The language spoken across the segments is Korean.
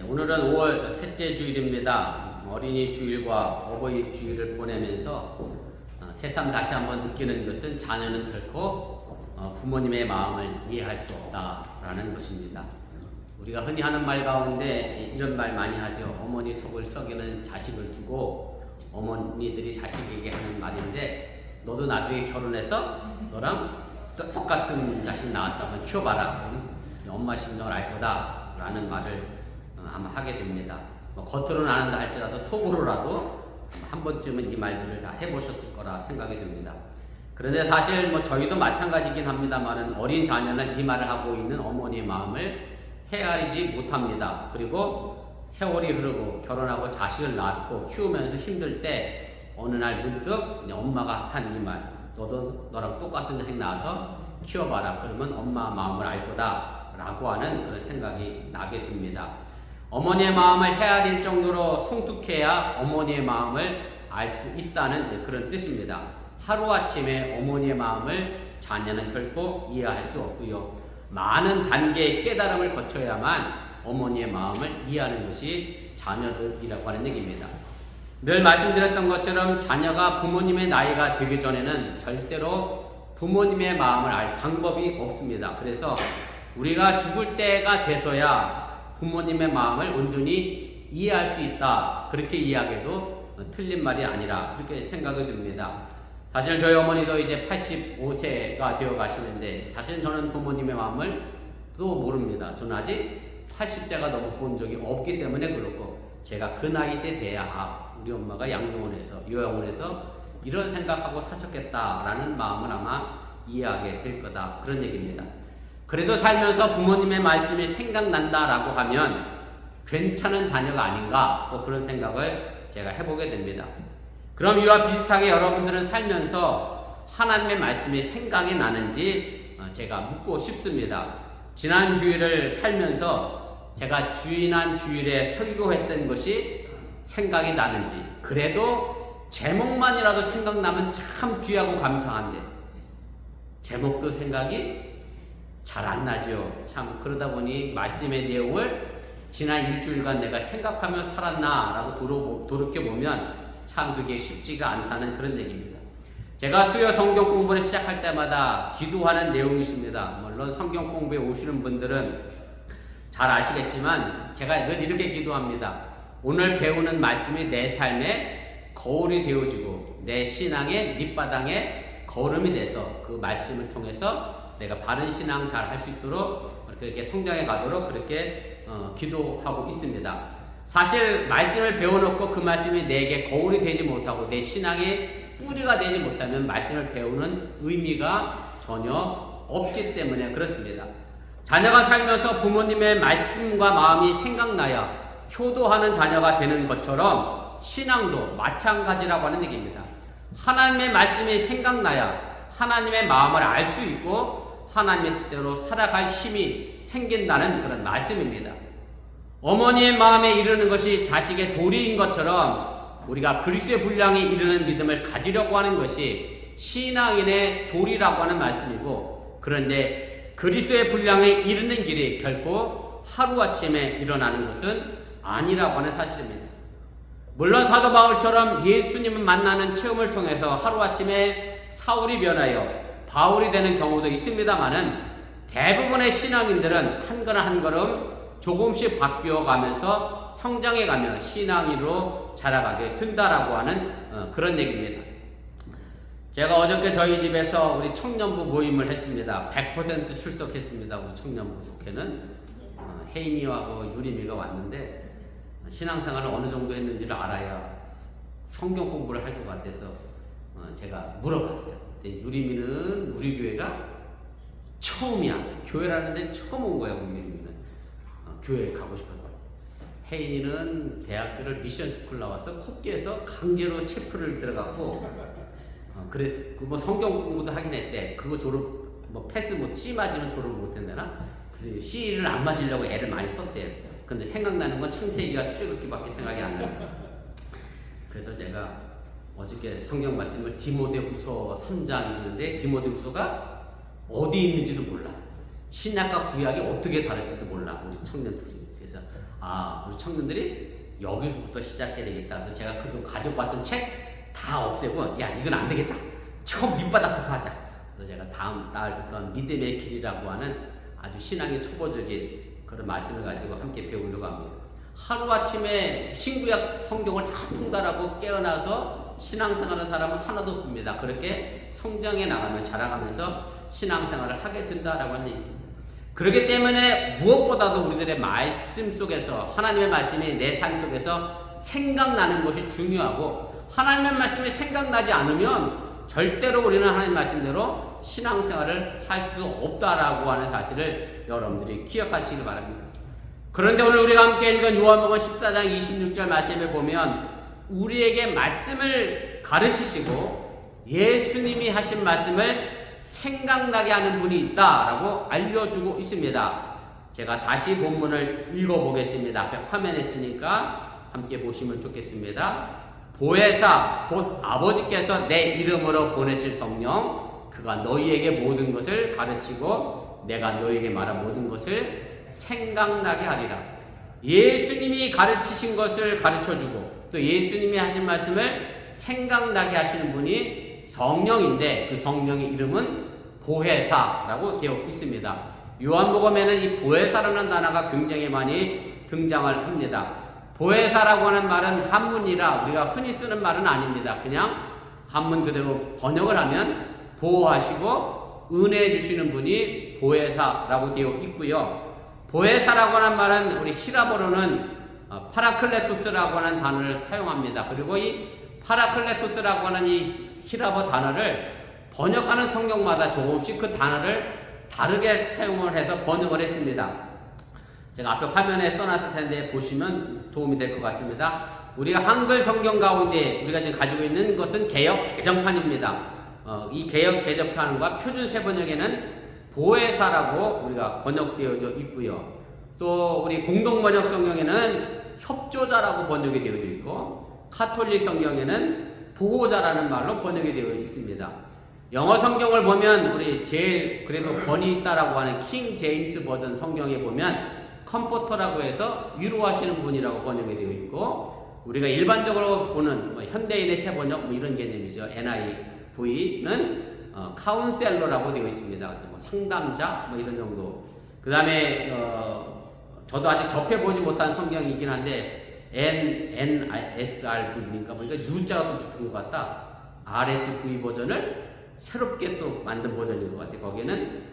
오늘은 5월 셋째 주일입니다. 어린이 주일과 어버이 주일을 보내면서 새삼 다시 한번 느끼는 것은 자녀는 결코 부모님의 마음을 이해할 수 없다라는 것입니다. 우리가 흔히 하는 말 가운데 이런 말 많이 하죠. 어머니 속을 썩이는 자식을 두고 어머니들이 자식에게 하는 말인데, 너도 나중에 결혼해서 너랑 똑같은 자식 낳아서 한번 키워봐라. 그럼 엄마 심정을 알 거다 라는 말을 아마 하게 됩니다. 겉으로는 안 한다 할지라도 속으로라도 한 번쯤은 이 말들을 다 해보셨을 거라 생각이 듭니다. 그런데 사실 저희도 마찬가지긴 합니다만 어린 자녀는 이 말을 하고 있는 어머니의 마음을 헤아리지 못합니다. 그리고 세월이 흐르고 결혼하고 자식을 낳고 키우면서 힘들 때 어느 날 문득 엄마가 한 이 말, 너도 너랑 똑같은 자식 낳아서 키워봐라. 그러면 엄마 마음을 알 거다 라고 하는 그런 생각이 나게 됩니다. 어머니의 마음을 헤아릴 정도로 성숙해야 어머니의 마음을 알 수 있다는 그런 뜻입니다. 하루아침에 어머니의 마음을 자녀는 결코 이해할 수 없고요. 많은 단계의 깨달음을 거쳐야만 어머니의 마음을 이해하는 것이 자녀들이라고 하는 얘기입니다. 늘 말씀드렸던 것처럼 자녀가 부모님의 나이가 되기 전에는 절대로 부모님의 마음을 알 방법이 없습니다. 그래서 우리가 죽을 때가 돼서야 부모님의 마음을 온전히 이해할 수 있다, 그렇게 이야기해도 틀린 말이 아니라 그렇게 생각이 듭니다. 사실 저희 어머니도 이제 85세가 되어 가시는데 사실 저는 부모님의 마음을 또 모릅니다. 저는 아직 80세가 넘어본 적이 없기 때문에 그렇고, 제가 그 나이 때 돼야 우리 엄마가 양로원에서 요양원에서 이런 생각하고 사셨겠다라는 마음을 아마 이해하게 될 거다, 그런 얘기입니다. 그래도 살면서 부모님의 말씀이 생각난다라고 하면 괜찮은 자녀가 아닌가, 또 그런 생각을 제가 해보게 됩니다. 그럼 이와 비슷하게 여러분들은 살면서 하나님의 말씀이 생각이 나는지 제가 묻고 싶습니다. 지난 주일을 살면서 제가 지난 주일에 설교했던 것이 생각이 나는지, 그래도 제목만이라도 생각나면 참 귀하고 감사한데 제목도 생각이 잘 안 나죠. 참 그러다 보니 말씀의 내용을 지난 일주일간 내가 생각하며 살았나 라고 돌이켜보면 참 그게 쉽지가 않다는 그런 얘기입니다. 제가 수요 성경 공부를 시작할 때마다 기도하는 내용이 있습니다. 물론 성경 공부에 오시는 분들은 잘 아시겠지만 제가 늘 이렇게 기도합니다. 오늘 배우는 말씀이 내 삶에 거울이 되어지고 내 신앙의 밑바닥에 거름이 돼서 그 말씀을 통해서 내가 바른 신앙 잘 할 수 있도록 이렇게 성장해 가도록 그렇게 기도하고 있습니다. 사실 말씀을 배워놓고 그 말씀이 내게 거울이 되지 못하고 내 신앙의 뿌리가 되지 못하면 말씀을 배우는 의미가 전혀 없기 때문에 그렇습니다. 자녀가 살면서 부모님의 말씀과 마음이 생각나야 효도하는 자녀가 되는 것처럼 신앙도 마찬가지라고 하는 얘기입니다. 하나님의 말씀이 생각나야 하나님의 마음을 알 수 있고 하나님의 뜻대로 살아갈 힘이 생긴다는 그런 말씀입니다. 어머니의 마음에 이르는 것이 자식의 도리인 것처럼 우리가 그리스도의 분량에 이르는 믿음을 가지려고 하는 것이 신앙인의 도리라고 하는 말씀이고, 그런데 그리스도의 분량에 이르는 길이 결코 하루아침에 일어나는 것은 아니라고 하는 사실입니다. 물론 사도 바울처럼 예수님을 만나는 체험을 통해서 하루아침에 사울이 변하여 바울이 되는 경우도 있습니다만은 대부분의 신앙인들은 한 걸음 한 걸음 조금씩 바뀌어 가면서 성장해 가며 신앙인으로 자라가게 된다라고 하는 그런 얘기입니다. 제가 어저께 저희 집에서 우리 청년부 모임을 했습니다. 100% 출석했습니다. 우리 청년부 속회는 혜인이와 유림이가 왔는데 신앙생활을 어느 정도 했는지를 알아야 성경 공부를 할 것 같아서 제가 물어봤어요. 유림이는 우리 교회가 처음이야. 교회라는 데 처음 온 거야. 우리 유림이는 교회에 가고 싶어서. 혜인이는 대학교를 미션스쿨 나와서 콧기에서 강제로 체프를 들어갔고 그래서 성경 공부도 하긴 했대. 그거 졸업 패스 C 맞으면 졸업을 못했나? 그래서 C를 안 맞으려고 애를 많이 썼대. 근데 생각나는 건 창세기가 출애굽기밖에 생각이 안 나요. 그래서 제가 어저께 성경 말씀을 디모데후서 3장 읽는데 디모데후서가 어디 있는지도 몰라. 신약과 구약이 어떻게 다를지도 몰라. 우리 청년들이. 그래서 우리 청년들이 여기서부터 시작해야 되겠다. 그래서 제가 그동안 가지고 왔던 책 다 없애고 야 이건 안 되겠다. 처음 밑바닥부터 하자. 그래서 제가 다음 달부터 믿음의 길이라고 하는 아주 신앙의 초보적인 그런 말씀을 가지고 함께 배우려고 합니다. 하루아침에 신구약 성경을 다 통달하고 깨어나서 신앙생활하는 사람은 하나도 없습니다. 그렇게 성장해 나가며 자라가면서 신앙생활을 하게 된다라고 하는 얘기입니다. 그렇기 때문에 무엇보다도 우리들의 말씀 속에서 하나님의 말씀이 내 삶 속에서 생각나는 것이 중요하고, 하나님의 말씀이 생각나지 않으면 절대로 우리는 하나님 말씀대로 신앙생활을 할 수 없다라고 하는 사실을 여러분들이 기억하시기 바랍니다. 그런데 오늘 우리가 함께 읽은 요한복음 14장 26절 말씀에 보면 우리에게 말씀을 가르치시고 예수님이 하신 말씀을 생각나게 하는 분이 있다라고 알려주고 있습니다. 제가 다시 본문을 읽어보겠습니다. 앞에 화면에 있으니까 함께 보시면 좋겠습니다. 보혜사 곧 아버지께서 내 이름으로 보내실 성령, 그가 너희에게 모든 것을 가르치고 내가 너희에게 말한 모든 것을 생각나게 하리라. 예수님이 가르치신 것을 가르쳐주고 또 예수님이 하신 말씀을 생각나게 하시는 분이 성령인데, 그 성령의 이름은 보혜사라고 되어 있습니다. 요한복음에는 이 보혜사라는 단어가 굉장히 많이 등장을 합니다. 보혜사라고 하는 말은 한문이라 우리가 흔히 쓰는 말은 아닙니다. 그냥 한문 그대로 번역을 하면 보호하시고 은혜해 주시는 분이 보혜사라고 되어 있고요. 보혜사라고 하는 말은 우리 히라보로는 파라클레토스라고 하는 단어를 사용합니다. 그리고 이 파라클레토스라고 하는 이 히라보 단어를 번역하는 성경마다 조금씩 그 단어를 다르게 사용을 해서 번역을 했습니다. 제가 앞에 화면에 써놨을 텐데 보시면 도움이 될 것 같습니다. 우리가 한글 성경 가운데 우리가 지금 가지고 있는 것은 개역 개정판입니다. 이 개역 개정판과 표준 세번역에는 보혜사라고 우리가 번역되어져 있고요. 또 우리 공동 번역 성경에는 협조자라고 번역이 되어져 있고, 카톨릭 성경에는 보호자라는 말로 번역이 되어 있습니다. 영어 성경을 보면 우리 제일 그래도 권위 있다라고 하는 킹 제임스 버전 성경에 보면 컴포터라고 해서 위로하시는 분이라고 번역이 되어 있고, 우리가 일반적으로 보는 현대인의 새 번역 이런 개념이죠. NIV는 카운셀러라고 되어 있습니다. 그래서 상담자 이런 정도. 그 다음에 저도 아직 접해보지 못한 성경이긴 한데 NSRV니까 보니까 U자가 또 붙은 것 같다. RSV 버전을 새롭게 또 만든 버전인 것 같아요. 거기에는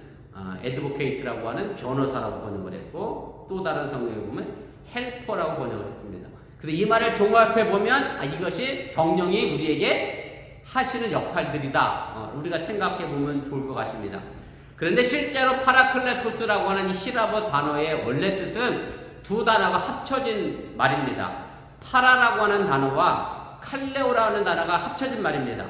애드보케이트라고 하는 변호사라고 번역을 했고, 또 다른 성경에 보면 헬퍼라고 번역을 했습니다. 그래서 이 말을 종합해 보면 이것이 성령이 우리에게 하시는 역할들이다. 우리가 생각해 보면 좋을 것 같습니다. 그런데 실제로 파라클레토스라고 하는 이 히라보 단어의 원래 뜻은 두 단어가 합쳐진 말입니다. 파라라고 하는 단어와 칼레오라고 하는 단어가 합쳐진 말입니다.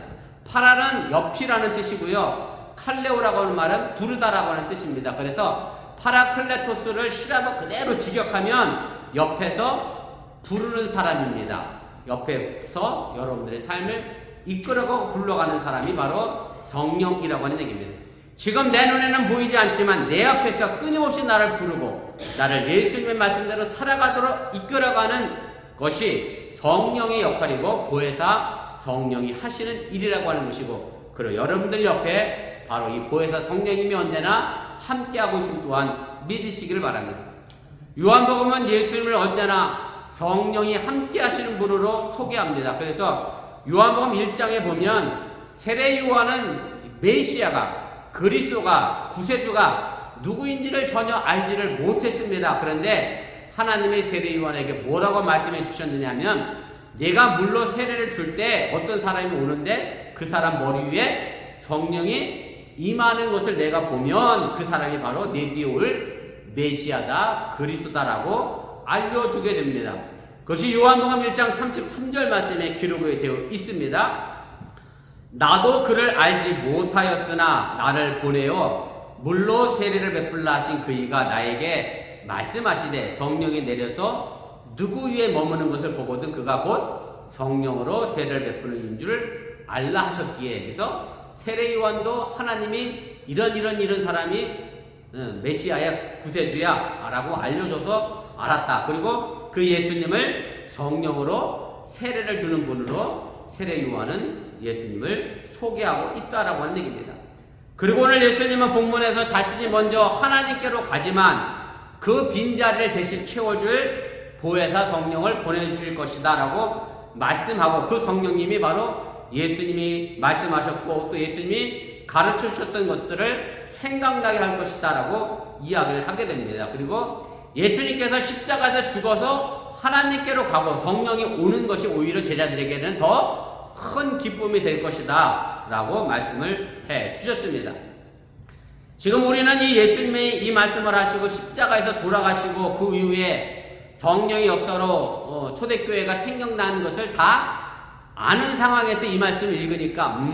파라는 옆이라는 뜻이고요. 칼레오라고 하는 말은 부르다라고 하는 뜻입니다. 그래서 파라클레토스를 히라보 그대로 직역하면 옆에서 부르는 사람입니다. 옆에서 여러분들의 삶을 이끌어가고 굴러가는 사람이 바로 성령이라고 하는 얘기입니다. 지금 내 눈에는 보이지 않지만 내 앞에서 끊임없이 나를 부르고 나를 예수님의 말씀대로 살아가도록 이끌어가는 것이 성령의 역할이고, 보혜사 성령이 하시는 일이라고 하는 것이고, 그리고 여러분들 옆에 바로 이 보혜사 성령님이 언제나 함께하고 있음 또한 믿으시기를 바랍니다. 요한복음은 예수님을 언제나 성령이 함께하시는 분으로 소개합니다. 그래서 요한복음 1장에 보면 세례 요한은 메시아가, 그리스도가, 구세주가 누구인지를 전혀 알지를 못했습니다. 그런데 하나님의 세례 요한에게 뭐라고 말씀해 주셨느냐면, 내가 물로 세례를 줄 때 어떤 사람이 오는데 그 사람 머리 위에 성령이 임하는 것을 내가 보면 그 사람이 바로 내 뒤에 올 메시아다, 그리스도다라고 알려주게 됩니다. 그것이 요한복음 1장 33절 말씀에 기록이 되어 있습니다. 나도 그를 알지 못하였으나 나를 보내어 물로 세례를 베풀라 하신 그이가 나에게 말씀하시되 성령이 내려서 누구 위에 머무는 것을 보거든 그가 곧 성령으로 세례를 베푸는 인 줄 알라 하셨기에, 그래서 세례 요한도 하나님이 이런 사람이 메시아야, 구세주야 라고 알려줘서 알았다. 그리고 그 예수님을 성령으로 세례를 주는 분으로 세례 요한은 예수님을 소개하고 있다라고 하는 얘기입니다. 그리고 오늘 예수님은 본문에서 자신이 먼저 하나님께로 가지만 그 빈자리를 대신 채워줄 보혜사 성령을 보내주실 것이다 라고 말씀하고, 그 성령님이 바로 예수님이 말씀하셨고 또 예수님이 가르쳐 주셨던 것들을 생각나게 할 것이다 라고 이야기를 하게 됩니다. 그리고 예수님께서 십자가에서 죽어서 하나님께로 가고 성령이 오는 것이 오히려 제자들에게는 더 큰 기쁨이 될 것이다 라고 말씀을 해 주셨습니다. 지금 우리는 이 예수님이 이 말씀을 하시고 십자가에서 돌아가시고 그 이후에 성령의 역사로 초대교회가 생겨난 것을 다 아는 상황에서 이 말씀을 읽으니까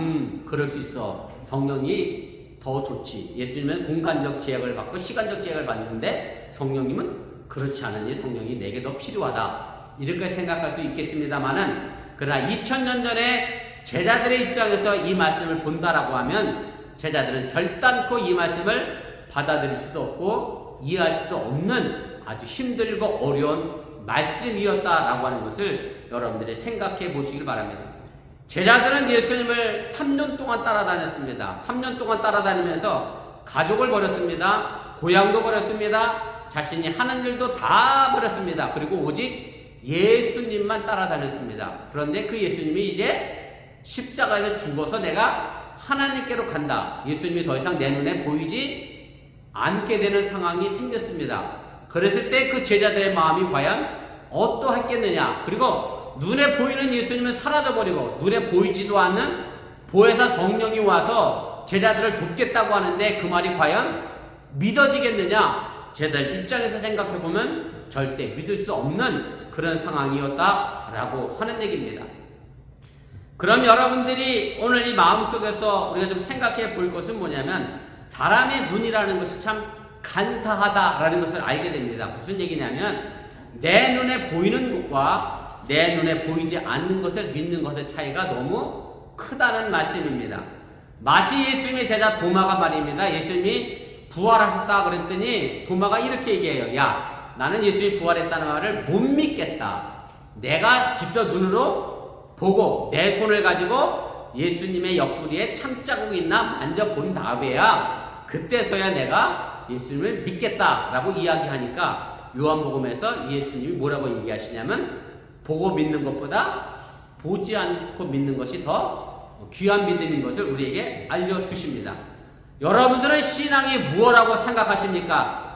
그럴 수 있어. 성령이 더 좋지. 예수님은 공간적 제약을 받고 시간적 제약을 받는데 성령님은 그렇지 않으니 성령이 내게 더 필요하다. 이렇게 생각할 수 있겠습니다만은, 그러나 2000년 전에 제자들의 입장에서 이 말씀을 본다라고 하면 제자들은 결단코 이 말씀을 받아들일 수도 없고 이해할 수도 없는 아주 힘들고 어려운 말씀이었다라고 하는 것을 여러분들이 생각해 보시길 바랍니다. 제자들은 예수님을 3년 동안 따라다녔습니다. 3년 동안 따라다니면서 가족을 버렸습니다. 고향도 버렸습니다. 자신이 하는 일도 다 버렸습니다. 그리고 오직 예수님만 따라다녔습니다. 그런데 그 예수님이 이제 십자가에서 죽어서 내가 하나님께로 간다. 예수님이 더 이상 내 눈에 보이지 않게 되는 상황이 생겼습니다. 그랬을 때 그 제자들의 마음이 과연 어떠했겠느냐. 그리고 눈에 보이는 예수님은 사라져버리고 눈에 보이지도 않는 보혜사 성령이 와서 제자들을 돕겠다고 하는데 그 말이 과연 믿어지겠느냐. 제자들 입장에서 생각해보면 절대 믿을 수 없는 그런 상황이었다라고 하는 얘기입니다. 그럼 여러분들이 오늘 이 마음속에서 우리가 좀 생각해 볼 것은 뭐냐면, 사람의 눈이라는 것이 참 간사하다라는 것을 알게 됩니다. 무슨 얘기냐면, 내 눈에 보이는 것과 내 눈에 보이지 않는 것을 믿는 것의 차이가 너무 크다는 말씀입니다. 마치 예수님의 제자 도마가 말입니다. 예수님이 부활하셨다 그랬더니 도마가 이렇게 얘기해요. 야, 나는 예수님이 부활했다는 말을 못 믿겠다. 내가 직접 눈으로 보고 내 손을 가지고 예수님의 옆구리에 참자국이 있나 만져본 다음에야 그때서야 내가 예수님을 믿겠다라고 이야기하니까, 요한복음에서 예수님이 뭐라고 얘기하시냐면, 보고 믿는 것보다 보지 않고 믿는 것이 더 귀한 믿음인 것을 우리에게 알려주십니다. 여러분들은 신앙이 무엇이라고 생각하십니까?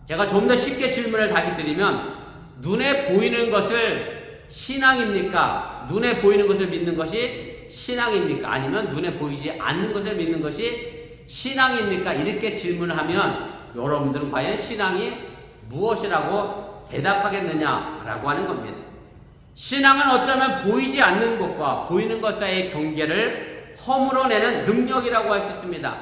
제가 좀 더 쉽게 질문을 다시 드리면, 눈에 보이는 것을 신앙입니까? 눈에 보이는 것을 믿는 것이 신앙입니까? 아니면 눈에 보이지 않는 것을 믿는 것이 신앙입니까? 이렇게 질문을 하면 여러분들은 과연 신앙이 무엇이라고 대답하겠느냐라고 하는 겁니다. 신앙은 어쩌면 보이지 않는 것과 보이는 것 사이의 경계를 허물어내는 능력이라고 할 수 있습니다.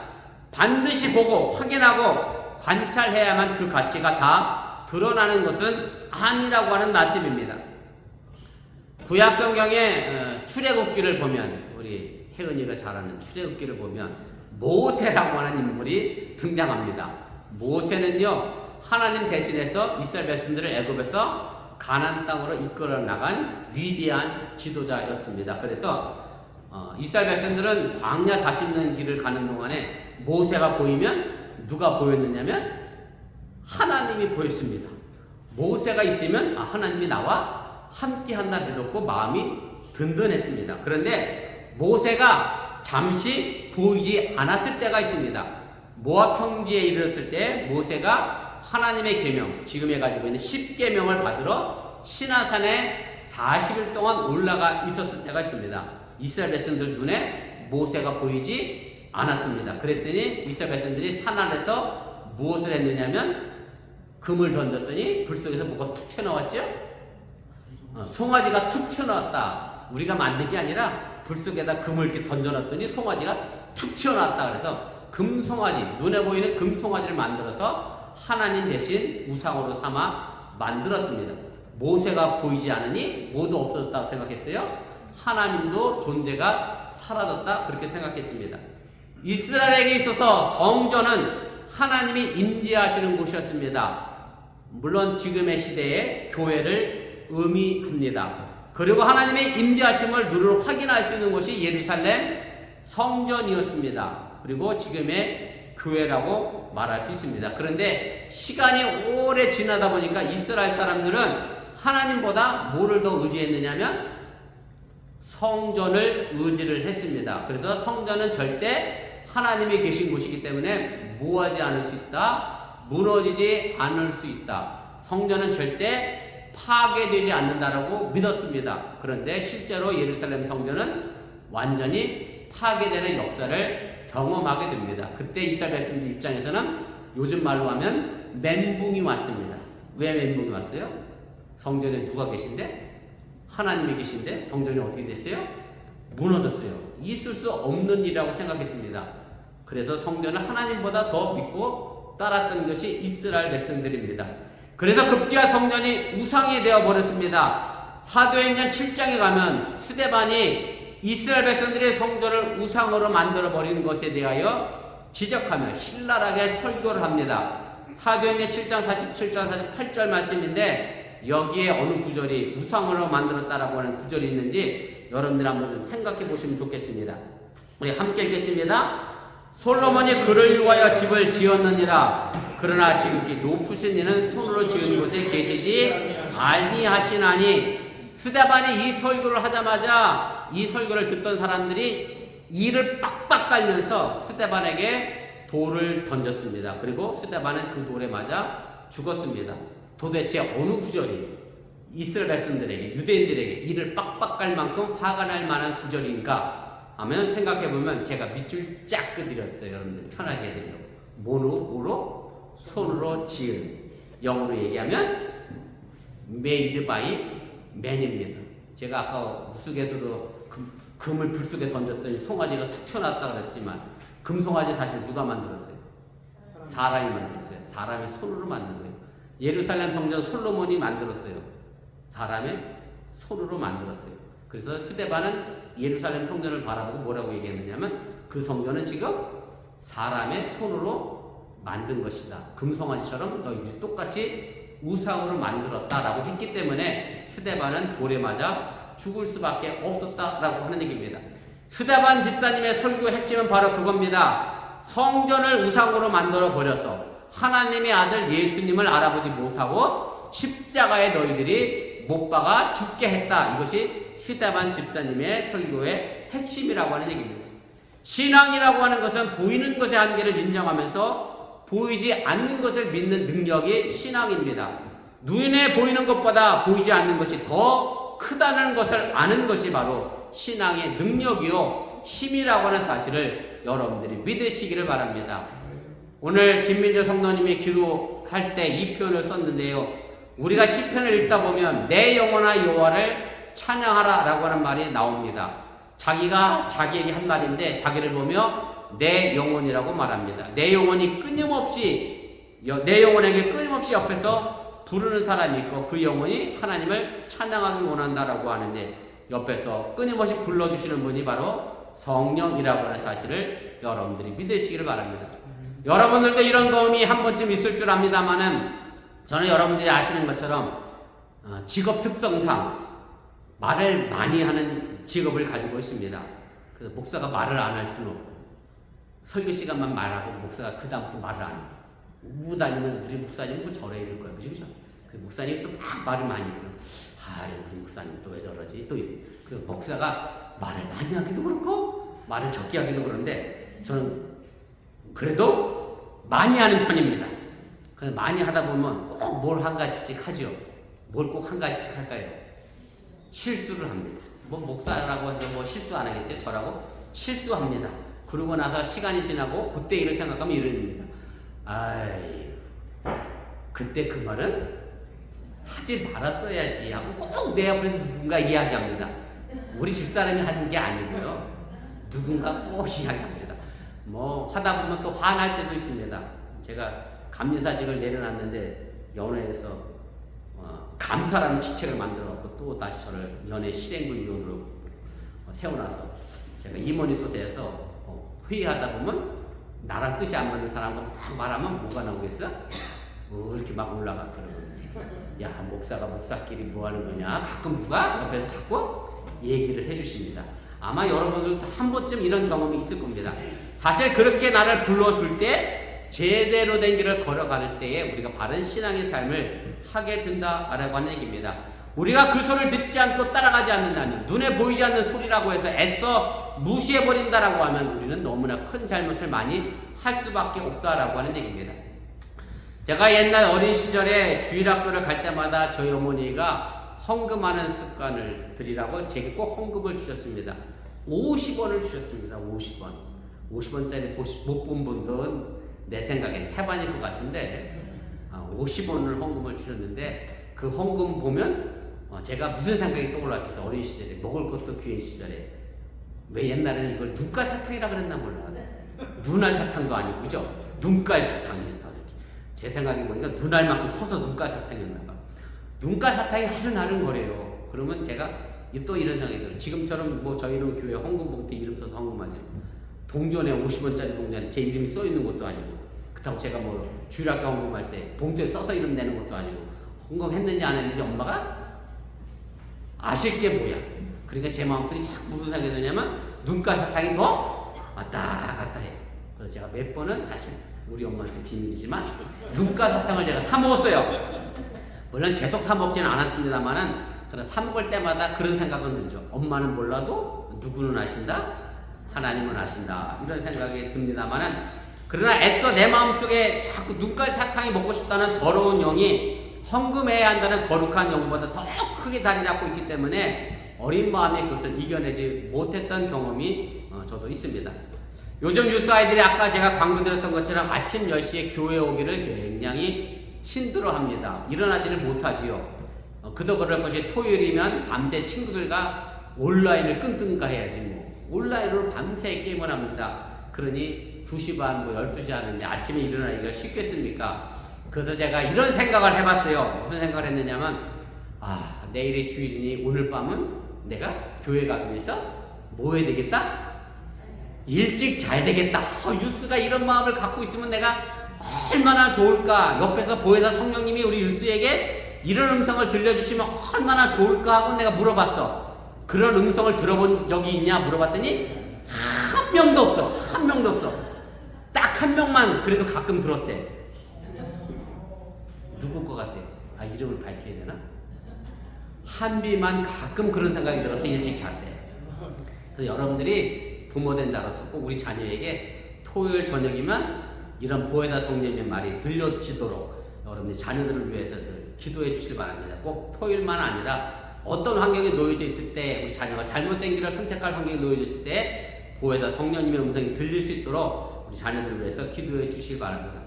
반드시 보고 확인하고 관찰해야만 그 가치가 다 드러나는 것은 아니라고 하는 말씀입니다. 구약 성경의 출애굽기를 보면, 우리 혜은이가 잘 아는 출애굽기를 보면 모세라고 하는 인물이 등장합니다. 모세는요, 하나님 대신해서 이스라엘 백성들을 애굽에서 가나안 땅으로 이끌어 나간 위대한 지도자였습니다. 그래서 이스라엘 백성들은 광야 40년 길을 가는 동안에 모세가 보이면 누가 보였느냐면 하나님이 보였습니다. 모세가 있으면 하나님이 나와 함께한다 믿었고 마음이 든든했습니다. 그런데 모세가 잠시 보이지 않았을 때가 있습니다. 모압 평지에 이르렀을 때 모세가 하나님의 계명, 지금에 가지고 있는 10계명을 받으러 시나산에 40일 동안 올라가 있었을 때가 있습니다. 이스라엘 백성들 눈에 모세가 보이지 않았습니다. 그랬더니 이스라엘 백성들이 산 안에서 무엇을 했느냐면 금을 던졌더니 불 속에서 뭐가 툭 튀어나왔죠? 송아지가 툭 튀어나왔다. 우리가 만든 게 아니라 불 속에다 금을 이렇게 던져놨더니 송아지가 툭 튀어나왔다. 그래서 금송아지, 눈에 보이는 금송아지를 만들어서 하나님 대신 우상으로 삼아 만들었습니다. 모세가 보이지 않으니 모두 없어졌다고 생각했어요. 하나님도 존재가 사라졌다 그렇게 생각했습니다. 이스라엘에게 있어서 성전은 하나님이 임재하시는 곳이었습니다. 물론 지금의 시대에 교회를 의미합니다. 그리고 하나님의 임재하심을 눈으로 확인할 수 있는 곳이 예루살렘 성전이었습니다. 그리고 지금의 교회라고 말할 수 있습니다. 그런데 시간이 오래 지나다 보니까 이스라엘 사람들은 하나님보다 뭐를 더 의지했느냐면 성전을 의지를 했습니다. 그래서 성전은 절대 하나님이 계신 곳이기 때문에 뭐하지 않을 수 있다, 무너지지 않을 수 있다. 성전은 절대 파괴되지 않는다라고 믿었습니다. 그런데 실제로 예루살렘 성전은 완전히 파괴되는 역사를 경험하게 됩니다. 그때 이스라엘 백성들 입장에서는 요즘 말로 하면 멘붕이 왔습니다. 왜 멘붕이 왔어요? 성전에 누가 계신데? 하나님이 계신데 성전이 어떻게 됐어요? 무너졌어요. 있을 수 없는 일이라고 생각했습니다. 그래서 성전을 하나님보다 더 믿고 따랐던 것이 이스라엘 백성들입니다. 그래서 급기야 성전이 우상이 되어버렸습니다. 사도행전 7장에 가면 스데반이 이스라엘 백성들의 성전을 우상으로 만들어버린 것에 대하여 지적하며 신랄하게 설교를 합니다. 사도행전 7장 47절 48절 말씀인데 여기에 어느 구절이 우상으로 만들었다라고 하는 구절이 있는지 여러분들 한번 좀 생각해 보시면 좋겠습니다. 우리 함께 읽겠습니다. 솔로몬이 그를 위하여 집을 지었느니라. 그러나 지극히 높으신 이는 손으로 지은 곳에 계시지 아니하시나니. 스데반이 이 설교를 하자마자 이 설교를 듣던 사람들이 이를 빡빡 깔면서 스데반에게 돌을 던졌습니다. 그리고 스데반은 그 돌에 맞아 죽었습니다. 도대체 어느 구절이 이스라엘 백성들에게, 유대인들에게 이를 빡빡 깔 만큼 화가 날 만한 구절인가 하면 생각해보면 제가 밑줄 쫙 끄드렸어요. 여러분들 편하게 해드리려고. 뭐로? 손으로 지은. 영어로 얘기하면 made by man입니다. 제가 아까 우스갯소리로 금을 불 속에 던졌더니 송아지가 툭 튀어나왔다 그랬지만 금송아지 사실 누가 만들었어요? 사람이 만들었어요. 사람의 손으로 만든 거예요. 예루살렘 성전 솔로몬이 만들었어요. 사람의 손으로 만들었어요. 그래서 스데반은 예루살렘 성전을 바라보고 뭐라고 얘기했느냐면 그 성전은 지금 사람의 손으로 만든 것이다. 금송아지처럼 너희들이 똑같이 우상으로 만들었다라고 했기 때문에 스데반은 돌에 맞아 죽을 수밖에 없었다라고 하는 얘기입니다. 스데반 집사님의 설교의 핵심은 바로 그겁니다. 성전을 우상으로 만들어 버려서 하나님의 아들 예수님을 알아보지 못하고 십자가에 너희들이 못 박아 죽게 했다. 이것이 스데반 집사님의 설교의 핵심이라고 하는 얘기입니다. 신앙이라고 하는 것은 보이는 것의 한계를 인정하면서 보이지 않는 것을 믿는 능력이 신앙입니다. 눈에 보이는 것보다 보이지 않는 것이 더 크다는 것을 아는 것이 바로 신앙의 능력이요 힘이라고 하는 사실을 여러분들이 믿으시기를 바랍니다. 오늘 김민재 성도님이 기도할 때 이 표현을 썼는데요. 우리가 시편을 읽다 보면 내 영혼아 여호와를 찬양하라 라고 하는 말이 나옵니다. 자기가 자기에게 한 말인데 자기를 보며 내 영혼이라고 말합니다. 내 영혼이 끊임없이 내 영혼에게 끊임없이 옆에서 부르는 사람이 있고 그 영혼이 하나님을 찬양하기 원한다라고 하는데 옆에서 끊임없이 불러주시는 분이 바로 성령이라고 하는 사실을 여러분들이 믿으시기를 바랍니다. 여러분들도 이런 경험이 한 번쯤 있을 줄 압니다만은 저는 여러분들이 아시는 것처럼 직업 특성상 말을 많이 하는 직업을 가지고 있습니다. 그래서 목사가 말을 안 할 수는 없고 설교 시간만 말하고 목사가 그 다음부터 말을 안 해요. 우 다니면 우리 목사님 뭐 저래 이럴 거예요. 그죠? 그 목사님이 또 막 말을 많이 해요. 우리 목사님 또 왜 저러지? 또 그 목사가 말을 많이 하기도 그렇고 말을 적게 하기도 그런데 저는 그래도 많이 하는 편입니다. 그래서 많이 하다 보면 꼭 뭘 한 가지씩 하죠. 뭘 꼭 한 가지씩 할까요? 실수를 합니다. 뭐 목사라고 해서 뭐 실수 안 하겠어요? 저라고 실수합니다. 그러고 나서 시간이 지나고 그때 일을 생각하면 이런 일입니다. 그때 그 말은 하지 말았어야지 하고 꼭 내 앞에서 누군가 이야기합니다. 우리 집사람이 하는 게 아니고요. 누군가 꼭 이야기합니다. 뭐 하다 보면 또 화날 때도 있습니다. 제가 감리사직을 내려놨는데 연회에서 감사라는 직책을 만들어갖고 또 다시 저를 연회 실행부위원으로 세워놔서 제가 임원이 또 돼서 회의하다 보면 나랑 뜻이 안 맞는 사람과 막 말하면 뭐가 나오겠어? 이렇게 막 올라갔더라고요. 야, 목사가 목사끼리 뭐 하는 거냐? 가끔 누가 옆에서 자꾸 얘기를 해주십니다. 아마 여러분들도 한 번쯤 이런 경험이 있을 겁니다. 사실 그렇게 나를 불러줄 때 제대로 된 길을 걸어갈 때에 우리가 바른 신앙의 삶을 하게 된다라고 하는 얘기입니다. 우리가 그 소리를 듣지 않고 따라가지 않는다면, 눈에 보이지 않는 소리라고 해서 애써 무시해버린다라고 하면 우리는 너무나 큰 잘못을 많이 할 수밖에 없다라고 하는 얘기입니다. 제가 옛날 어린 시절에 주일학교를 갈 때마다 저희 어머니가 헌금하는 습관을 들이라고 제게 꼭 헌금을 주셨습니다. 50원을 주셨습니다. 50원. 50원짜리 못 본 분들은 내 생각엔 태반일 것 같은데 50원을 헌금을 주셨는데, 그 헌금 보면 제가 무슨 생각이 떠올랐겠어. 어린 시절에 먹을 것도 귀한 시절에 왜 옛날에는 이걸 눈깔 사탕이라 그랬나 몰라. 눈알 사탕도 아니고, 그죠? 눈깔 사탕이었다. 제 생각에 보니까 눈알만큼 커서 눈깔 사탕이었나 봐. 눈깔 사탕이 하른하른 거래요. 그러면 제가 또 이런 생각이 들어요. 지금처럼 뭐 저희는 교회 헌금 봉투 이름 써서 헌금하죠. 동전에 50원짜리 동전에 제 이름이 써 있는 것도 아니고, 그렇다고 제가 뭐 주일학교 헌금할 때 봉투에 써서 이름 내는 것도 아니고, 헌금했는지 안 했는지 엄마가 아실 게 뭐야. 그러니까 제 마음속에 자꾸 무슨 생각이 드냐면 눈깔 사탕이 더 왔다 갔다 해요. 그래서 제가 몇 번은 사실 우리 엄마한테 비밀이지만 눈깔 사탕을 제가 사 먹었어요. 물론 계속 사 먹지는 않았습니다만은, 그러나 사 먹을 때마다 그런 생각은 들죠. 엄마는 몰라도 누구는 아신다, 하나님은 아신다, 이런 생각이 듭니다만은, 그러나 애써 내 마음속에 자꾸 눈깔 사탕이 먹고 싶다는 더러운 영이 헌금해야 한다는 거룩한 영보다 더 크게 자리 잡고 있기 때문에 어린 마음에 그것을 이겨내지 못했던 경험이 저도 있습니다. 요즘 뉴스 아이들이 아까 제가 광고 드렸던 것처럼 아침 10시에 교회 오기를 굉장히 힘들어합니다. 일어나지를 못하지요. 그도 그럴 것이 토요일이면 밤새 친구들과 온라인을 끙끙가 해야지 뭐. 온라인으로 밤새 게임을 합니다. 그러니 2시 반, 12시 하는데 아침에 일어나기가 쉽겠습니까? 그래서 제가 이런 생각을 해봤어요. 무슨 생각을 했느냐면, 내일이 주일이니 오늘 밤은 내가 교회 가기 위해서 뭐 해야 되겠다? 일찍 자야 되겠다. 유스가 이런 마음을 갖고 있으면 내가 얼마나 좋을까. 옆에서 보혜사 성령님이 우리 유스에게 이런 음성을 들려주시면 얼마나 좋을까 하고 내가 물어봤어. 그런 음성을 들어본 적이 있냐 물어봤더니 한 명도 없어. 한 명도 없어. 딱 한 명만 그래도 가끔 들었대. 누굴 것 같아? 이름을 밝혀야 되나? 한비만 가끔 그런 생각이 들어서 일찍 잤대. 그래서 여러분들이 부모 된다로서 꼭 우리 자녀에게 토요일 저녁이면 이런 보혜사 성령님의 말이 들려지도록 여러분들 자녀들을 위해서들 기도해 주시길 바랍니다. 꼭 토요일만 아니라 어떤 환경에 놓여져 있을 때, 우리 자녀가 잘못된 길을 선택할 환경에 놓여져 있을 때 보혜사 성령님의 음성이 들릴 수 있도록 우리 자녀들을 위해서 기도해 주시길 바랍니다.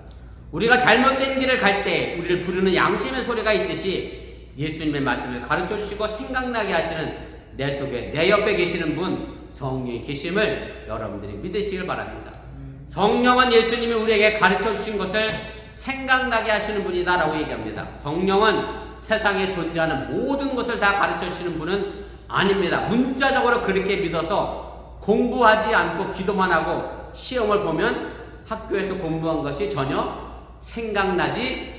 우리가 잘못된 길을 갈 때 우리를 부르는 양심의 소리가 있듯이 예수님의 말씀을 가르쳐 주시고 생각나게 하시는 내 속에, 내 옆에 계시는 분, 성령이 계심을 여러분들이 믿으시길 바랍니다. 성령은 예수님이 우리에게 가르쳐 주신 것을 생각나게 하시는 분이다 라고 얘기합니다. 성령은 세상에 존재하는 모든 것을 다 가르쳐 주시는 분은 아닙니다. 문자적으로 그렇게 믿어서 공부하지 않고 기도만 하고 시험을 보면 학교에서 공부한 것이 전혀 생각나지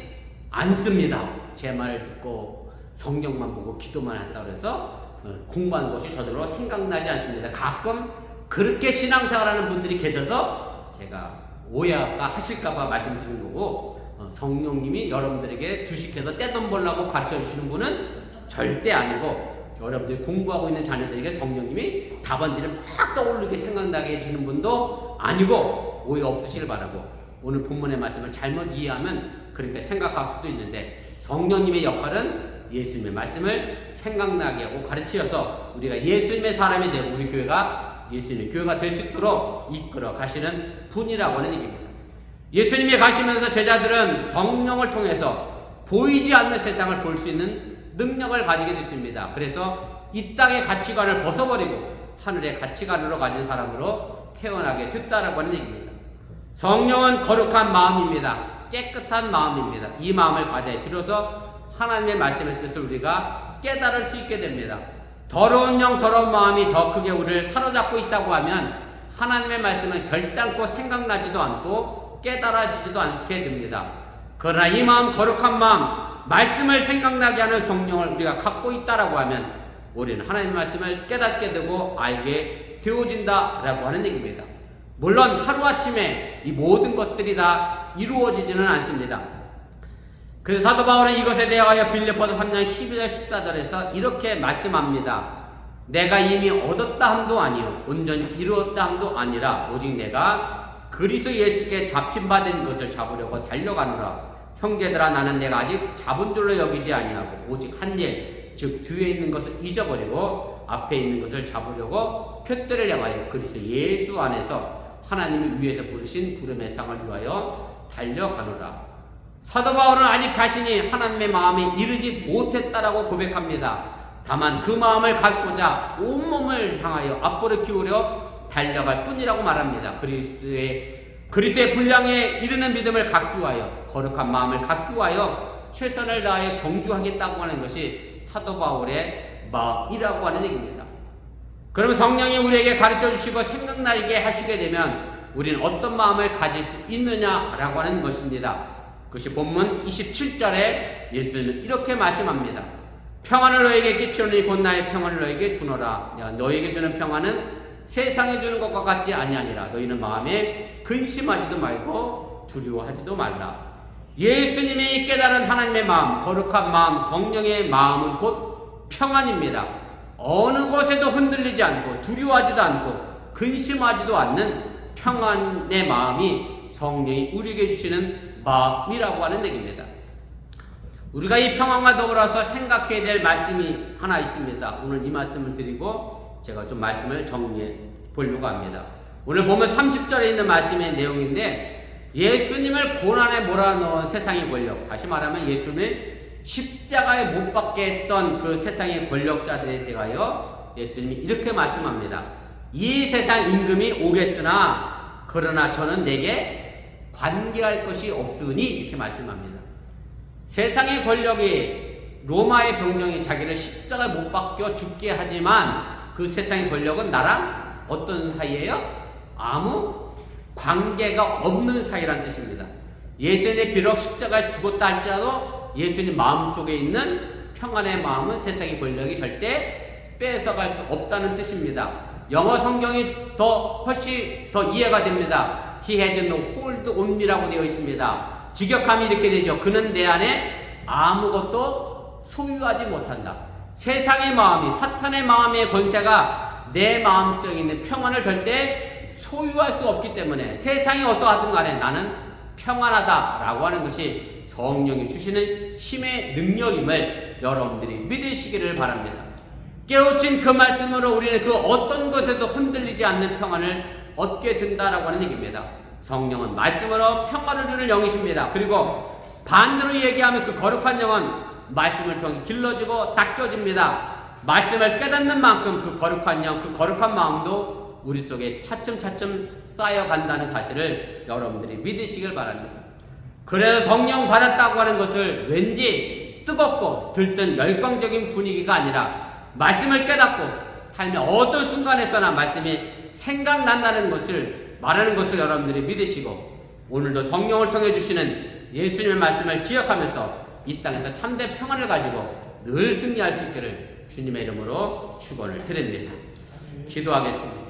않습니다. 제 말을 듣고 성경만 보고 기도만 한다고 해서 공부한 것이 저절로 생각나지 않습니다. 가끔 그렇게 신앙생활하는 분들이 계셔서 제가 오해할까 하실까봐 말씀드리는 거고, 성령님이 여러분들에게 주식해서 떼돈 벌라고 가르쳐 주시는 분은 절대 아니고, 여러분들이 공부하고 있는 자녀들에게 성령님이 답안지를 막 떠오르게 생각나게 해주는 분도 아니고, 오해 없으시길 바라고, 오늘 본문의 말씀을 잘못 이해하면 그렇게 생각할 수도 있는데, 성령님의 역할은 예수님의 말씀을 생각나게 하고 가르치셔서 우리가 예수님의 사람이 되고 우리 교회가 예수님의 교회가 될 수 있도록 이끌어 가시는 분이라고 하는 얘기입니다. 예수님이 가시면서 제자들은 성령을 통해서 보이지 않는 세상을 볼 수 있는 능력을 가지게 됐습니다. 그래서 이 땅의 가치관을 벗어버리고 하늘의 가치관으로 가진 사람으로 태어나게 됐다라고 하는 얘기입니다. 성령은 거룩한 마음입니다. 깨끗한 마음입니다. 이 마음을 가져야 비로소 하나님의 말씀의 뜻을 우리가 깨달을 수 있게 됩니다. 더러운 영, 더러운 마음이 더 크게 우리를 사로잡고 있다고 하면 하나님의 말씀은 결단코 생각나지도 않고 깨달아지지도 않게 됩니다. 그러나 이 마음, 거룩한 마음, 말씀을 생각나게 하는 성령을 우리가 갖고 있다라고 하면 우리는 하나님의 말씀을 깨닫게 되고 알게 되어진다라고 하는 얘기입니다. 물론 하루아침에 이 모든 것들이 다 이루어지지는 않습니다. 그래서 사도 바울은 이것에 대하여 빌립보서 3장 12절 14절에서 이렇게 말씀합니다. 내가 이미 얻었다 함도 아니요 온전히 이루었다 함도 아니라 오직 내가 그리스도 예수께 잡힌 바 된 것을 잡으려고 달려가노라. 형제들아 나는 내가 아직 잡은 줄로 여기지 아니하고 오직 한 일, 즉 뒤에 있는 것을 잊어버리고 앞에 있는 것을 잡으려고 표대를 향하여 그리스도 예수 안에서 하나님이 위에서 부르신 부름의 상을 위하여 달려가노라. 사도 바울은 아직 자신이 하나님의 마음에 이르지 못했다라고 고백합니다. 다만 그 마음을 갖고자 온몸을 향하여 앞으로 기울여 달려갈 뿐이라고 말합니다. 그리스도의 분량에 이르는 믿음을 갖기 위하여 거룩한 마음을 갖기 위하여 최선을 다하여 경주하겠다고 하는 것이 사도 바울의 마음이라고 하는 얘기입니다. 그러면 성령이 우리에게 가르쳐 주시고 생각나게 하시게 되면 우리는 어떤 마음을 가질 수 있느냐라고 하는 것입니다. 그것이 본문 27절에 예수님은 이렇게 말씀합니다. 평안을 너에게 끼치노니 곧 나의 평안을 너에게 주노라. 내가 너에게 주는 평안은 세상에 주는 것과 같지 아니하니라. 너희는 마음에 근심하지도 말고 두려워하지도 말라. 예수님이 깨달은 하나님의 마음, 거룩한 마음, 성령의 마음은 곧 평안입니다. 어느 곳에도 흔들리지 않고 두려워하지도 않고 근심하지도 않는 평안의 마음이 성령이 우리에게 주시는 마음이라고 하는 얘기입니다. 우리가 이 평안과 더불어서 생각해야 될 말씀이 하나 있습니다. 오늘 이 말씀을 드리고 제가 좀 말씀을 정리해 보려고 합니다. 오늘 보면 30절에 있는 말씀의 내용인데 예수님을 고난에 몰아넣은 세상의 권력, 다시 말하면 예수님을 십자가에 못 박게 했던 그 세상의 권력자들에 대하여 예수님이 이렇게 말씀합니다. 이 세상 임금이 오겠으나 그러나 저는 내게 관계할 것이 없으니 이렇게 말씀합니다. 세상의 권력이 로마의 병정이 자기를 십자가에 못 박혀 죽게 하지만 그 세상의 권력은 나랑 어떤 사이예요? 아무 관계가 없는 사이란 뜻입니다. 예수님이 비록 십자가에 죽었다 할지라도 예수님 마음속에 있는 평안의 마음은 세상의 권력이 절대 뺏어갈 수 없다는 뜻입니다. 영어 성경이 훨씬 더 이해가 됩니다. He has no hold on me라고 되어 있습니다. 직역함이 이렇게 되죠. 그는 내 안에 아무것도 소유하지 못한다. 세상의 마음이, 사탄의 마음의 권세가 내 마음속에 있는 평안을 절대 소유할 수 없기 때문에 세상이 어떠하든 간에 나는 평안하다라고 하는 것이 성령이 주시는 힘의 능력임을 여러분들이 믿으시기를 바랍니다. 깨우친 그 말씀으로 우리는 그 어떤 것에도 흔들리지 않는 평안을 얻게 된다라고 하는 얘기입니다. 성령은 말씀으로 평안을 주는 영이십니다. 그리고 반대로 얘기하면 그 거룩한 영은 말씀을 통해 길러지고 닦여집니다. 말씀을 깨닫는 만큼 그 거룩한 영, 그 거룩한 마음도 우리 속에 차츰차츰 쌓여간다는 사실을 여러분들이 믿으시길 바랍니다. 그래서 성령 받았다고 하는 것을 왠지 뜨겁고 들뜬 열광적인 분위기가 아니라 말씀을 깨닫고 삶의 어떤 순간에서나 말씀이 생각난다는 것을 말하는 것을 여러분들이 믿으시고 오늘도 성령을 통해 주시는 예수님의 말씀을 기억하면서 이 땅에서 참된 평안을 가지고 늘 승리할 수 있기를 주님의 이름으로 축원을 드립니다. 기도하겠습니다.